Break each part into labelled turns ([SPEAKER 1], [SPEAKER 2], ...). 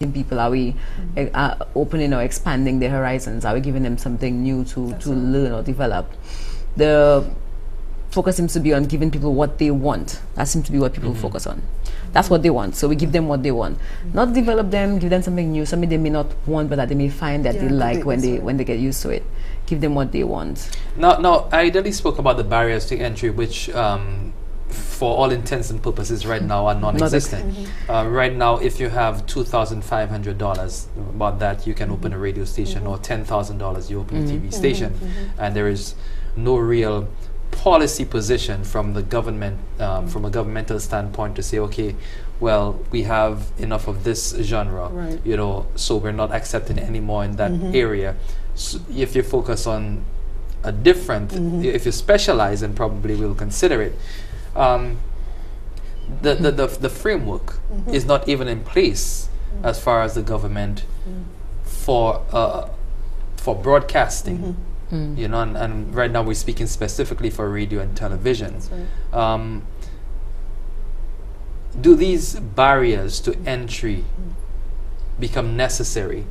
[SPEAKER 1] people? Are we opening or expanding their horizons? Are we giving them something new to learn or develop? The focus seems to be on giving people what they want. That seems to be what people focus on. That's what they want, so we give them what they want. Not develop them, give them something new, something they may not want, but that they may find that they like when they get used to it. Give them what they want.
[SPEAKER 2] Now, I already spoke about the barriers to entry, which for all intents and purposes right now are non-existent. Right now, if you have $2,500, about that you can open a radio station, or $10,000 you open a TV station, and there is no real policy position from the government, from a governmental standpoint, to say, okay, well, we have enough of this genre, you know, so we're not accepting any more in that area. So if you focus on a different, if you specialize, then probably we'll consider it. The framework is not even in place as far as the government for broadcasting. You know, and right now we're speaking specifically for radio and television. Do these barriers to entry become necessary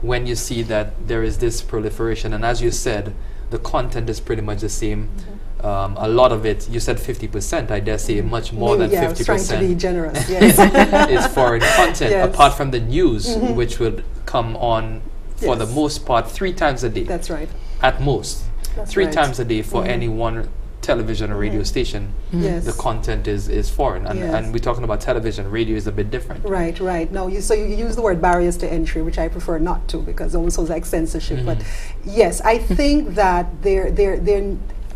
[SPEAKER 2] when you see that there is this proliferation? And as you said, the content is pretty much the same. A lot of it, you said 50%, I dare say much more than 50%.
[SPEAKER 3] I was trying to be generous,
[SPEAKER 2] is foreign content, apart from the news, which would come on, for the most part, 3 times a day.
[SPEAKER 3] That's right.
[SPEAKER 2] At most. That's 3 times a day for any one television or radio station. The content is foreign. And we're talking about television. Radio is a bit different.
[SPEAKER 3] Right. No, so you use the word barriers to entry, which I prefer not to, because it almost sounds like censorship. But yes, I think that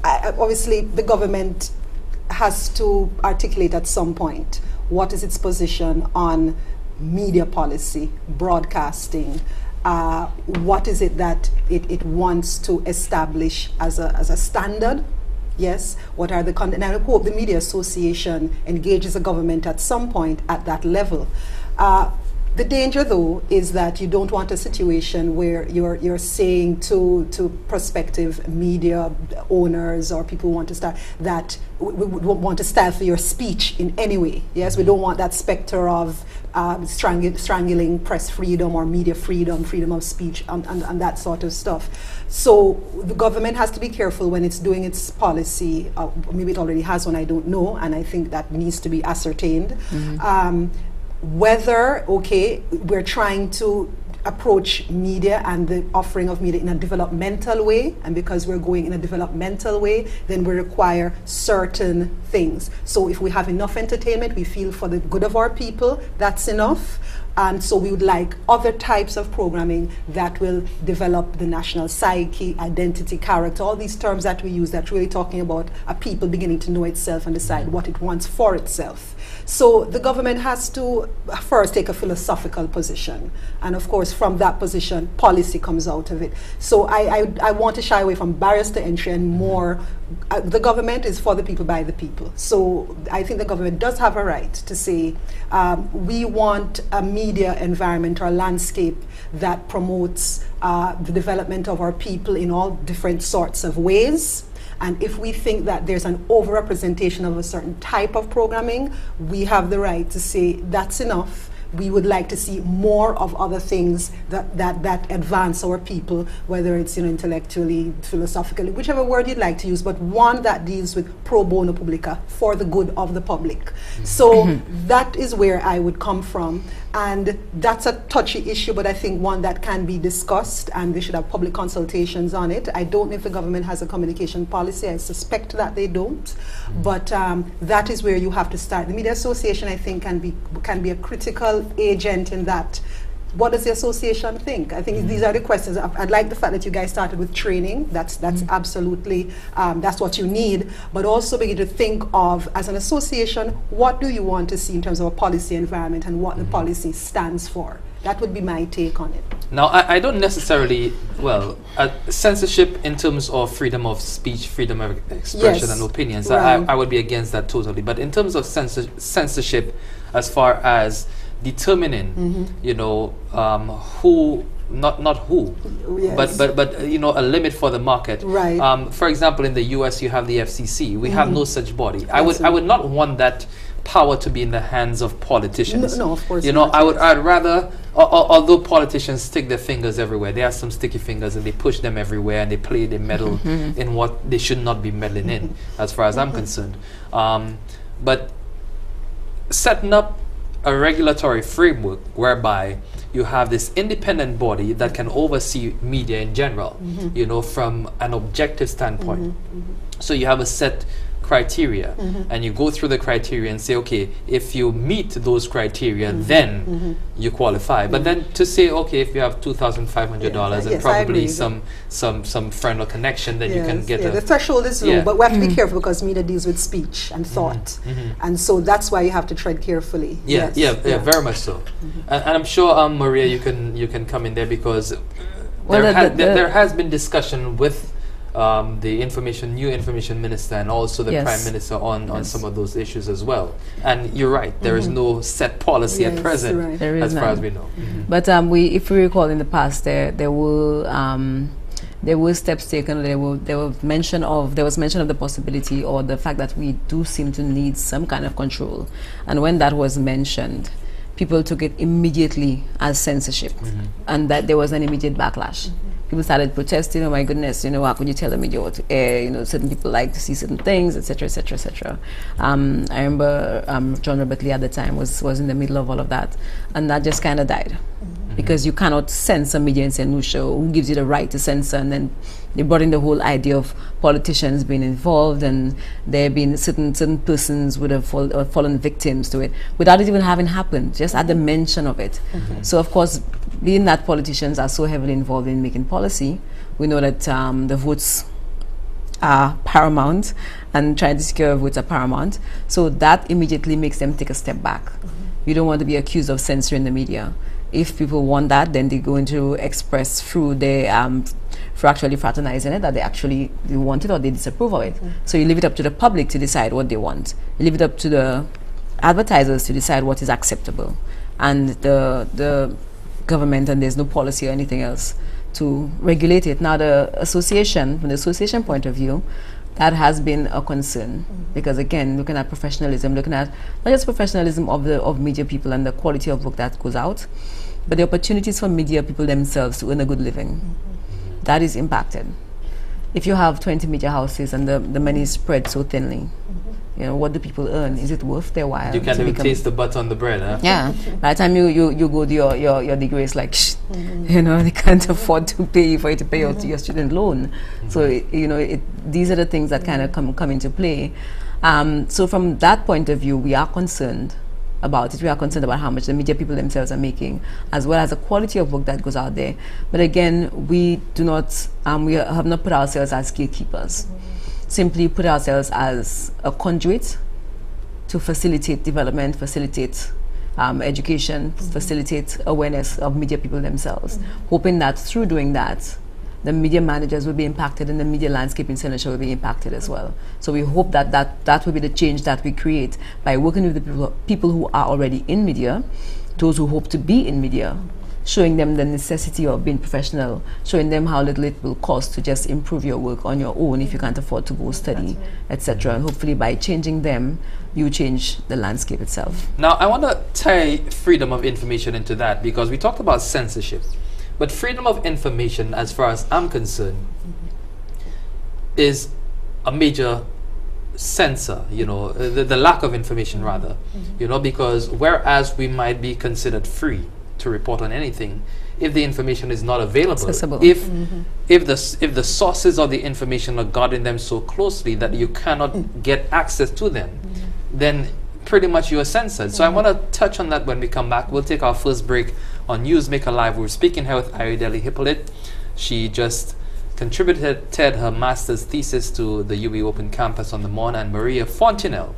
[SPEAKER 3] obviously the government has to articulate at some point what is its position on media policy, broadcasting. What is it that it wants to establish as a standard? Yes, what are the content? And I hope the Media Association engages the government at some point at that level. The danger, though, is that you don't want a situation where you're saying to prospective media owners or people who want to start that we want to stifle your speech in any way. Yes, we don't want that specter of strangling press freedom or media freedom, freedom of speech, and that sort of stuff. So the government has to be careful when it's doing its policy. Maybe it already has one, I don't know, and I think that needs to be ascertained. Whether, we're trying to approach media and the offering of media in a developmental way, and because we're going in a developmental way, then we require certain things. So if we have enough entertainment, we feel for the good of our people, that's enough. And so we would like other types of programming that will develop the national psyche, identity, character, all these terms that we use that's really talking about a people beginning to know itself and decide what it wants for itself. So the government has to first take a philosophical position. And of course, from that position, policy comes out of it. So I want to shy away from barriers to entry and more, the government is for the people, by the people. So I think the government does have a right to say, we want a media environment or landscape that promotes the development of our people in all different sorts of ways. And if we think that there's an overrepresentation of a certain type of programming, we have the right to say that's enough. We would like to see more of other things that advance our people, whether it's intellectually, philosophically, whichever word you'd like to use, but one that deals with pro bono publica, for the good of the public. So that is where I would come from. And that's a touchy issue, but I think one that can be discussed, and they should have public consultations on it. I don't know if the government has a communication policy. I suspect that they don't. But that is where you have to start. The Media Association, I think, can be a critical agent in that. What does the association think? I think these are the questions. I'd like the fact that you guys started with training. That's absolutely, that's what you need. But also begin to think of, as an association, what do you want to see in terms of a policy environment and what the policy stands for? That would be my take on it.
[SPEAKER 2] Now, I don't necessarily, censorship in terms of freedom of speech, freedom of expression and opinions, I would be against that totally. But in terms of censorship, as far as determining, who, not who, but a limit for the market. Right. For example, in the U.S., you have the FCC. We have no such body. I would not want that power to be in the hands of politicians.
[SPEAKER 3] No, of course
[SPEAKER 2] you know,
[SPEAKER 3] not.
[SPEAKER 2] I'd rather, although politicians stick their fingers everywhere, they have some sticky fingers and they push them everywhere and they meddle in what they should not be meddling in, as far as I'm concerned. But setting up a regulatory framework whereby you have this independent body that can oversee media in general, you know, from an objective standpoint. So you have a set criteria and you go through the criteria and say, okay, if you meet those criteria, then you qualify. But then to say, okay, if you have $2,500 and probably some friend or connection, then you can get
[SPEAKER 3] the threshold is low, but we have to be careful because media deals with speech and thought, and so that's why you have to tread carefully.
[SPEAKER 2] Very much so. And I'm sure Maria, you can come in there because there has been discussion with the new information minister and also the prime minister on some of those issues as well. And you're right, there is no set policy at present, as far as we know.
[SPEAKER 1] But if we recall in the past, there were steps taken. There was mention of the possibility or the fact that we do seem to need some kind of control. And when that was mentioned, people took it immediately as censorship, and that there was an immediate backlash. People started protesting. Oh my goodness! You know, how could you tell the media what to air? You know, certain people like to see certain things, etc., etc., etc. I remember John Robert Lee at the time was in the middle of all of that, and that just kind of died because you cannot censor media in St. Lucia. Who gives you the right to censor? And then they brought in the whole idea of politicians being involved, and there being certain persons would have fallen victims to it without it even having happened, just at the mention of it. So of course, being that politicians are so heavily involved in making policy, we know that the votes are paramount and trying to secure votes are paramount. So that immediately makes them take a step back. You don't want to be accused of censoring the media. If people want that, then they're going to express through their for actually fraternizing it that they want it or they disapprove of it. So you leave it up to the public to decide what they want. You leave it up to the advertisers to decide what is acceptable, and the government, and there's no policy or anything else to regulate it. Now the association, from the association point of view, that has been a concern because again, looking at professionalism, looking at not just professionalism of media people and the quality of work that goes out, but the opportunities for media people themselves to earn a good living, that is impacted. If you have 20 media houses and the money is spread so thinly, you know, what do people earn? Is it worth their while?
[SPEAKER 2] You can't even taste the butter on the bread, huh?
[SPEAKER 1] Yeah. By the time you go to your degree, it's like, you know, they can't afford to pay for you to pay your student loan. So, you know, these are the things that kind of come into play. So from that point of view, we are concerned about it. We are concerned about how much the media people themselves are making, as well as the quality of work that goes out there. But again, we do not, we have not put ourselves as gatekeepers. Simply put ourselves as a conduit to facilitate development, facilitate education, facilitate awareness of media people themselves, hoping that through doing that, the media managers will be impacted and the media landscape in St. Lucia will be impacted as well. So we hope that will be the change that we create by working with the people who are already in media, those who hope to be in media, showing them the necessity of being professional, showing them how little it will cost to just improve your work on your own if you can't afford to go study, etc. And hopefully by changing them, you change the landscape itself.
[SPEAKER 2] Now, I want to tie freedom of information into that because we talked about censorship, but freedom of information, as far as I'm concerned, is a major censor, you know, the lack of information rather, you know, because whereas we might be considered free to report on anything, if the information is not available, if the sources of the information are guarding them so closely that you cannot get access to them, then pretty much you are censored. So I want to touch on that when we come back. We'll take our first break on Newsmaker Live. We're speaking here with Irideli Hippolyte. She just contributed her master's thesis to the UWI Open Campus on the Mon, and Maria Fontenelle,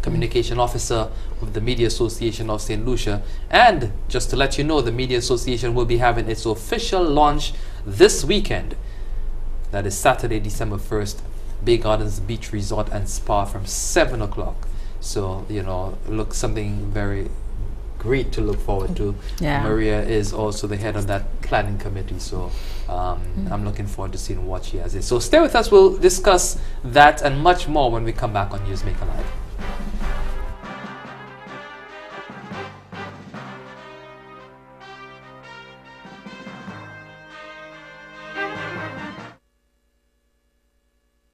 [SPEAKER 2] Communication Officer of the Media Association of St. Lucia. And just to let you know, the Media Association will be having its official launch this weekend. That is Saturday, December 1st, Bay Gardens Beach Resort and Spa from 7 o'clock. So, you know, look, something very great to look forward to. Maria is also the head of that planning committee, so I'm looking forward to seeing what she has. So stay with us. We'll discuss that and much more when we come back on Newsmaker Live.